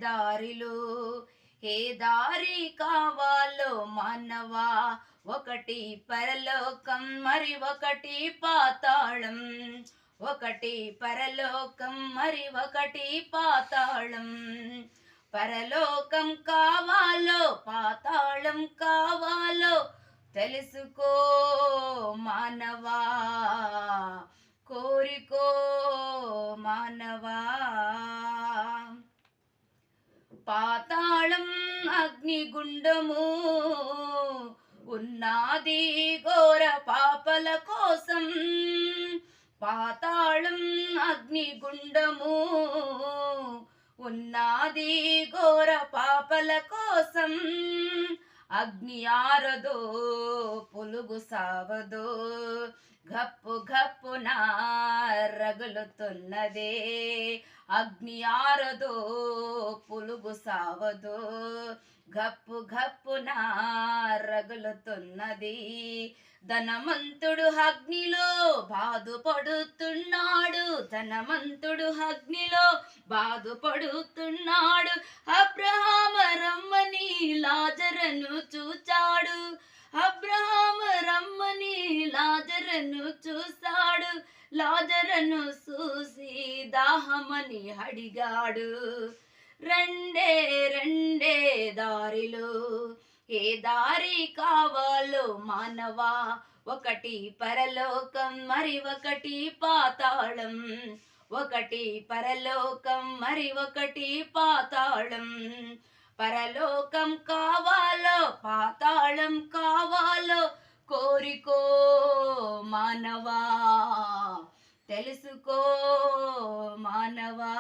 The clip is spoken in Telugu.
దారిలో ఏ దారి కావాలో మానవా, ఒకటి పరలోకం మరి ఒకటి పాతాళం, ఒకటి పరలోకం మరి ఒకటి పాతాళం. పరలోకం కావాలో పాతాళం కావాలో తెలుసుకో మానవా, కోరికో మానవా. పాతాళం అగ్నిగుండము ఉన్నది ఘోర పాపల కోసం, పాతాళం అగ్నిగుండము ఉన్నది ఘోర పాపల కోసం. అగ్ని ఆరదో పులుగు సావదో, గప్పు గప్పున రగులుతున్నదే. అగ్ని ఆరదో పులుగు సావదో, గప్పు గప్పున రగులుతున్నది. ధనవంతుడు అగ్నిలో బాధపడుతున్నాడు, ధనవంతుడు అగ్నిలో బాధపడుతున్నాడు. అబ్రహామ రమ్మని లాజరును చూచాడు, అబ్రహామ రమ్మని లాజరును చూశాడు. లాజరును చూసి దాహమని అడిగాడు. రెండే రెండే దారిలో ఏ దారి కావాలో మానవా, ఒకటి పరలోకం మరి ఒకటి పాతాళం, ఒకటి పరలోకం మరి ఒకటి పాతాళం. పరలోకం కావాలో పాతాళం కావాలో కోరికో మానవా, తెలుసుకో మానవా.